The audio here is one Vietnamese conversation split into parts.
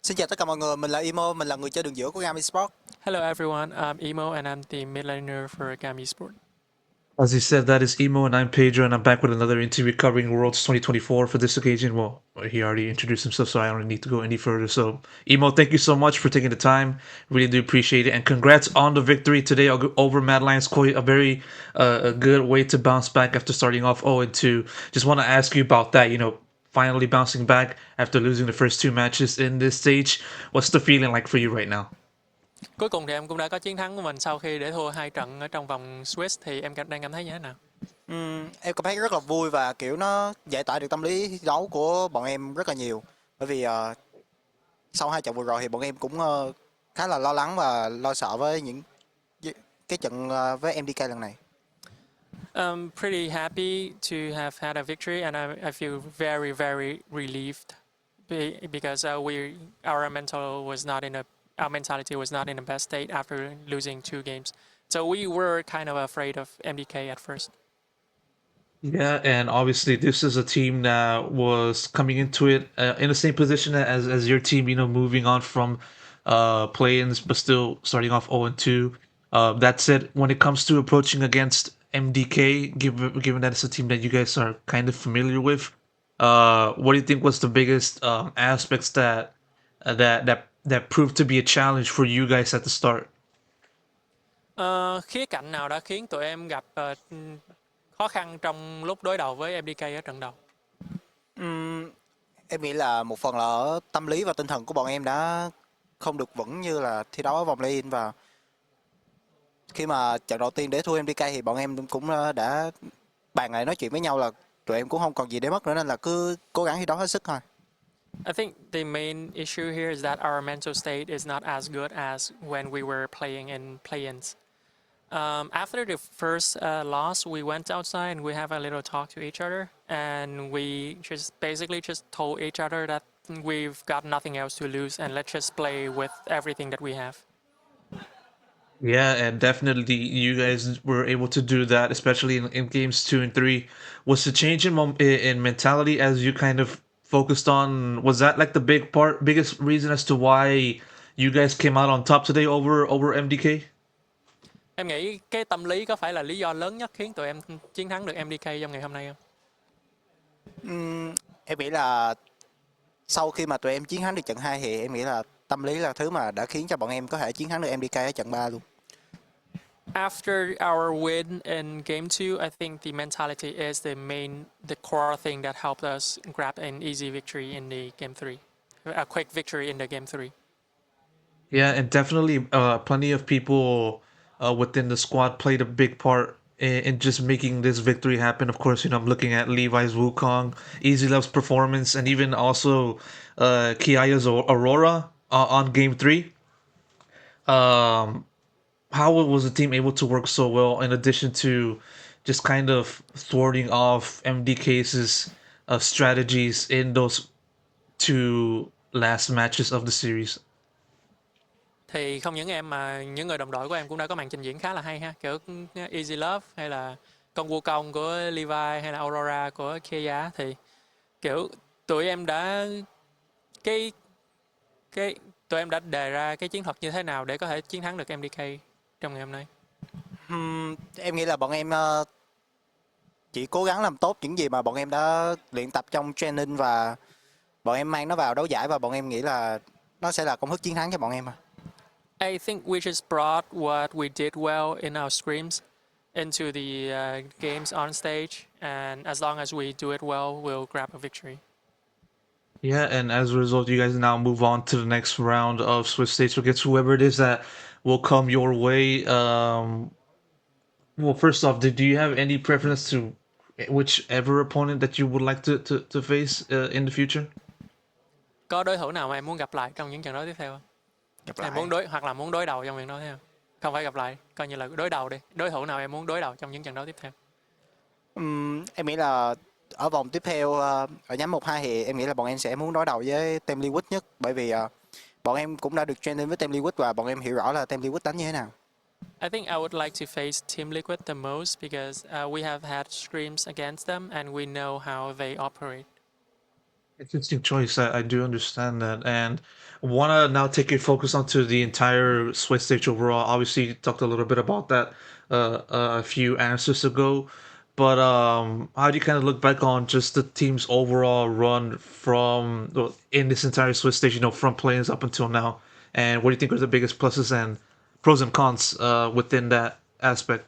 Xin chào tất cả mọi người, mình là Imo, mình là người chơi đường giữa của GAM esports. Hello everyone, I'm Emo and I'm the mid laner for GAM Esport. As you said, that is Emo, and I'm Pedro, and I'm back with another interview covering Worlds 2024 for this occasion. Well, he already introduced himself, so I don't need to go any further. So, Emo, thank you so much for taking the time. Really do appreciate it, and congrats on the victory today over Mad Lions. Quite a very a good way to bounce back after starting off 0-2. Just want to ask you about that. Finally bouncing back after losing the first two matches in this stage. What's the feeling like for you right now? Cuối cùng thì em cũng đã có chiến thắng của mình sau khi để thua 2 trận ở trong vòng Swiss, thì em đang cảm thấy như thế nào? Em cảm thấy rất là vui và kiểu nó giải tỏa được tâm lý thi đấu của bọn em rất là nhiều. Bởi vì sau 2 trận vừa rồi thì bọn em cũng khá là lo lắng và lo sợ với cái trận với MDK lần này. I'm pretty happy to have had a victory and I feel very very relieved because our mentality was not in the best state after losing 2 games. So we were kind of afraid of MDK at first. Yeah, and obviously this is a team that was coming into it in the same position as your team. Moving on from play-ins, but still starting off 0-2. That said, when it comes to approaching against MDK, given that it's a team that you guys are kind of familiar with, what do you think was the biggest aspects that proved to be a challenge for you guys at the start? Khía cạnh nào đã khiến tụi em gặp khó khăn trong lúc đối đầu với MDK ở trận đầu? Em nghĩ là một phần là ở tâm lý và tinh thần của bọn em đã không được vững như là thi đấu ở vòng play-in, và khi mà trận đầu tiên để thua MDK thì bọn em cũng đã bàn lại nói chuyện với nhau là tụi em cũng không còn gì để mất nữa, nên là cứ cố gắng thi đấu hết sức thôi. I think the main issue here is that our mental state is not as good as when we were playing in play-ins. After the first loss, we went outside and we have a little talk to each other, and we just told each other that we've got nothing else to lose and let's just play with everything that we have. Yeah, and definitely you guys were able to do that, especially in games 2 and 3. Was the change in mentality as you kind of focused on? Was that like the biggest reason as to why you guys came out on top today over MDK? Em nghĩ cái tâm lý có phải là lý do lớn nhất khiến tụi em chiến thắng được MDK trong ngày hôm nay không? Em nghĩ là sau khi mà tụi em chiến thắng được trận 2 thì em nghĩ là tâm lý là thứ mà đã khiến cho bọn em có thể chiến thắng được MDK ở trận 3 luôn. After our win in game 2, I think the mentality is the core thing that helped us grab an easy victory in the game 3. A quick victory in the game 3. Yeah, and definitely plenty of people within the squad played a big part in just making this victory happen. Of course, I'm looking at Levi's Wukong, Easy Love's performance, and even also Kiaya's Aurora on game 3. Um, how was the team able to work so well in addition to just kind of thwarting off MDK's strategies in those two last matches of the series? Thì không những em mà những người đồng đội của em cũng đã có màn trình diễn khá là hay ha, kiểu Easy Love hay là con Wukong của Levi hay là Aurora của Kia, thì kiểu tụi em đã cái cái tụi em đã đề ra cái chiến thuật như thế nào để có thể chiến thắng được MDK trong ngày hôm nay? Em nghĩ là bọn em chỉ cố gắng làm tốt những gì mà bọn em đã luyện tập trong training, và bọn em mang nó vào đấu giải, và bọn em nghĩ là nó sẽ là công thức chiến thắng cho bọn em. I think we just brought what we did well in our scrims into the games on stage, and as long as we do it well, we'll grab a victory. Yeah, and as a result, you guys now move on to the next round of Swiss States against whoever it is that will come your way. Well, first off, do you have any preference to whichever opponent that you would like to face in the future? Có đối thủ nào mà em muốn gặp lại trong những trận đấu tiếp theo không? Gặp Em lại. muốn đối đầu trong trận đấu tiếp theo. Không phải gặp lại, coi như là đối đầu đi. Đối thủ nào em muốn đối đầu trong những trận đấu tiếp theo? Em nghĩ là ở vòng tiếp theo ở nhóm 1-2 thì em nghĩ là bọn em sẽ muốn đối đầu với Team Liquid nhất, bởi vì bọn em cũng đã được training với Team Liquid và bọn em hiểu rõ là Team Liquid đánh như thế nào. I think I would like to face Team Liquid the most because we have had scrims against them and we know how they operate. Interesting choice. I do understand that, and want to now take your focus onto the entire Swiss stage overall. Obviously, you talked a little bit about that a few answers ago, but how do you kind of look back on just the team's overall run from well, in this entire Swiss stage? You know, from players up until now, and what do you think are the biggest pluses and pros and cons within that aspect?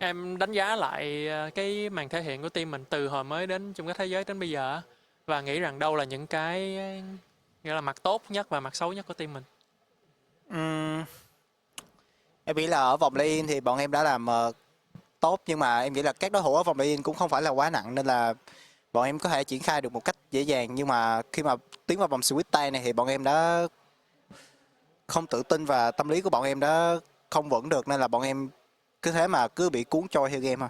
Em đánh giá lại cái màn thể hiện của team mình từ hồi mới đến chung kết thế giới đến bây giờ á, và nghĩ rằng đâu là những cái nghĩa là mặt tốt nhất và mặt xấu nhất của team mình. Ừm, em nghĩ là ở vòng play-in thì bọn em đã làm tốt, nhưng mà em nghĩ là các đối thủ ở vòng play-in cũng không phải là quá nặng nên là bọn em có thể triển khai được một cách dễ dàng. Nhưng mà khi mà tiến vào vòng split tay này thì bọn em đã không tự tin và tâm lý của bọn em đã không vững được, nên là bọn em cứ thế mà cứ bị cuốn trôi theo game thôi.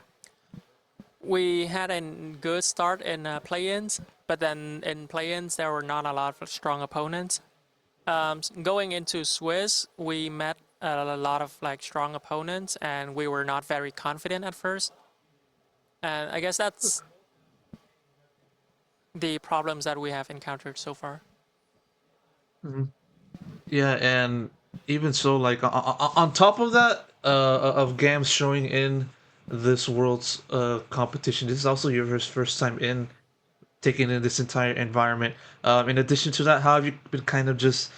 We had a good start in play-ins, but then in play-ins there were not a lot of strong opponents. Going into Swiss, we met a lot of like strong opponents, and we were not very confident at first. And I guess that's the problems that we have encountered so far. Yeah, and even so, like on top of that, of GAMs showing in this world's competition, this is also your first time in taking in this entire environment. In addition to that, how have you been kind of just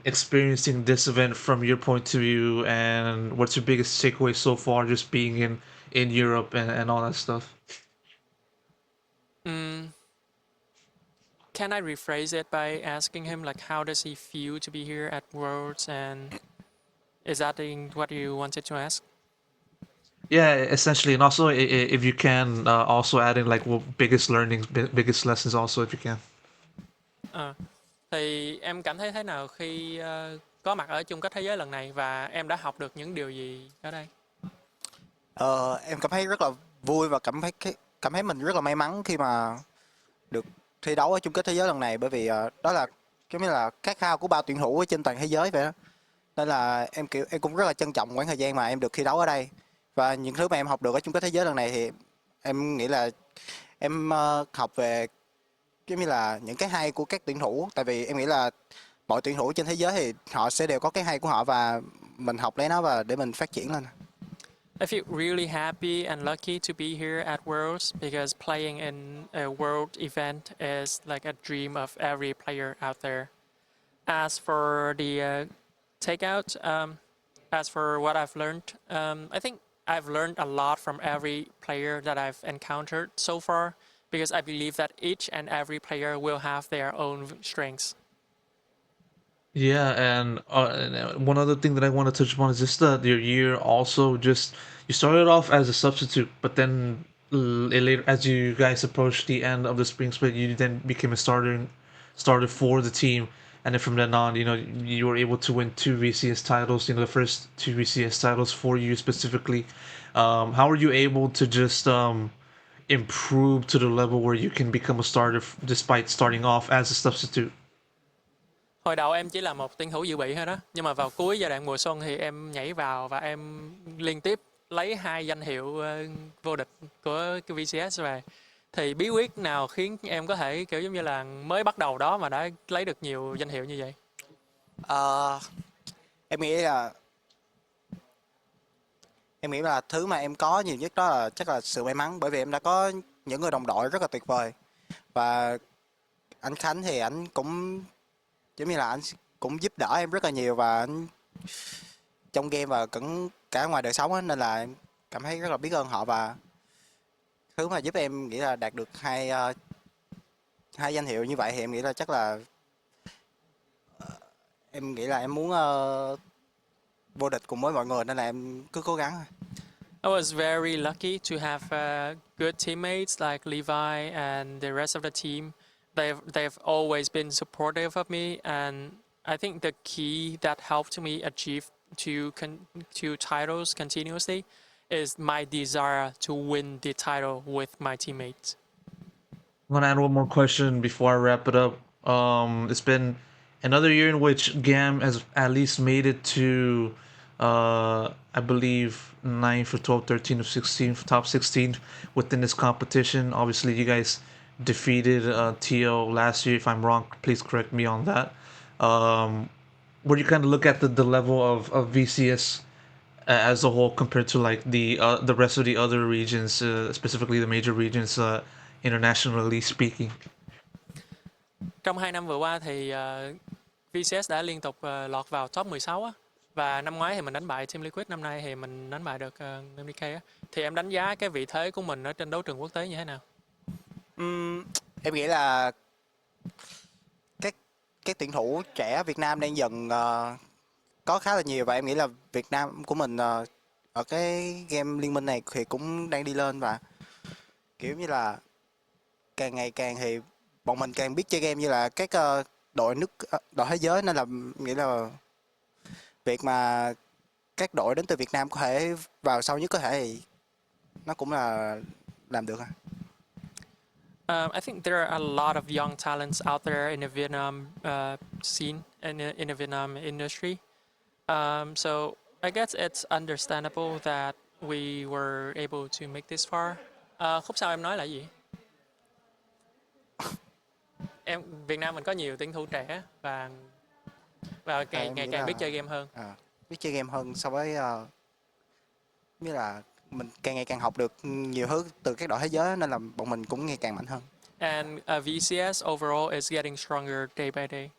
experiencing this event from your point of view, and what's your biggest takeaway so far, just being in Europe and all that stuff? Mm, can I rephrase it by asking him like how does he feel to be here at Worlds, and is that what you wanted to ask? Yeah, essentially, and also if you can also add in like biggest learnings, biggest lessons also if you can. Ờ, thì em cảm thấy thế nào khi có mặt ở chung kết thế giới lần này và em đã học được những điều gì ở đây? Em cảm thấy rất là vui và cảm thấy mình rất là may mắn khi mà được thi đấu ở chung kết thế giới lần này, bởi vì đó là giống như là khát khao của bao tuyển thủ ở trên toàn thế giới vậy đó. Nên là em cũng rất là trân trọng quãng thời gian mà em được thi đấu ở đây, và những thứ mà em học được ở chung kết thế giới lần này thì em nghĩ là em học về giống như là những cái hay của các tuyển thủ, tại vì em nghĩ là mọi tuyển thủ trên thế giới thì họ sẽ đều có cái hay của họ, và mình học lấy nó và để mình phát triển lên. I feel really happy and lucky to be here at Worlds because playing in a world event is like a dream of every player out there. As for the takeout, as for what I've learned, I think I've learned a lot from every player that I've encountered so far because I believe that each and every player will have their own strengths. Yeah, and one other thing that I want to touch upon is just that your year also just you started off as a substitute, but then later as you guys approached the end of the spring split, you then became a starter for the team, and then from then on, you know, you were able to win two VCS titles. You know, the first two VCS titles for you specifically. How were you able to just improve to the level where you can become a starter despite starting off as a substitute? Hồi đầu em chỉ là một tuyển thủ dự bị thôi đó, nhưng mà vào cuối giai đoạn mùa xuân thì em nhảy vào và em liên tiếp lấy 2 danh hiệu vô địch của cái VCS về. Thì bí quyết nào khiến em có thể kiểu giống như là mới bắt đầu đó mà đã lấy được nhiều danh hiệu như vậy? Ờ, em nghĩ là thứ mà em có nhiều nhất đó là chắc là sự may mắn, bởi vì em đã có những người đồng đội rất là tuyệt vời, và anh Khánh thì anh cũng giống như là anh cũng giúp đỡ em rất là nhiều, và anh trong game và cũng cả ngoài đời sống á, nên là em cảm thấy rất là biết ơn họ, và thứ mà giúp em nghĩ là đạt được hai danh hiệu như vậy thì em nghĩ là chắc là em nghĩ là em muốn vô địch cùng với mọi người, nên là em cứ cố gắng thôi. I was very lucky to have good teammates like Levi and the rest of the team. They've always been supportive of me, and I think the key that helped me achieve two titles continuously is my desire to win the title with my teammates. I'm gonna add one more question before I wrap it up. It's been another year in which GAM has at least made it to, I believe, 9th or 12th, 13th, or 16th, top 16 within this competition. Obviously, you guys defeated TO last year. If I'm wrong, please correct me on that. Um, where you kind of look at the level of VCS as a whole compared to like the rest of the other regions, specifically the major regions, internationally speaking. Trong 2 năm vừa qua thì VCS đã liên tục lọt vào top 16 á. Và năm ngoái thì mình đánh bại Team Liquid, năm nay thì mình đánh bại được MDK á. Thì em đánh giá cái vị thế của mình ở trên đấu trường quốc tế như thế nào? Em nghĩ là các các tuyển thủ trẻ Việt Nam đang dần có khá là nhiều, và em nghĩ là Việt Nam của mình ở cái game liên minh này thì cũng đang đi lên, và kiểu như là càng ngày càng thì bọn mình càng biết chơi game như là các đội thế giới, nên là nghĩ là việc mà các đội đến từ Việt Nam có thể vào sâu nhất có thể thì nó cũng là làm được. I think there are a lot of young talents out there in the Vietnam scene and in the Vietnam industry. So I guess it's understandable that we were able to make this far. Khúc sau em nói là gì? Việt Nam mình có nhiều tuyển thủ trẻ và ngày Em ngày nghĩ càng biết là chơi game hơn. biết chơi game hơn so với như là mình càng ngày càng học được nhiều thứ từ các đội thế giới, nên là bọn mình cũng ngày càng mạnh hơn. And VCS overall is getting stronger day by day.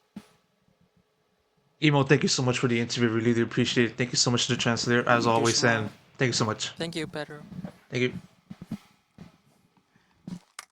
Emo, thank you so much for the interview. Really do appreciate it. Thank you so much to the translator, as Thank you always, so and much. thank you so much. Thank you, Pedro. Thank you.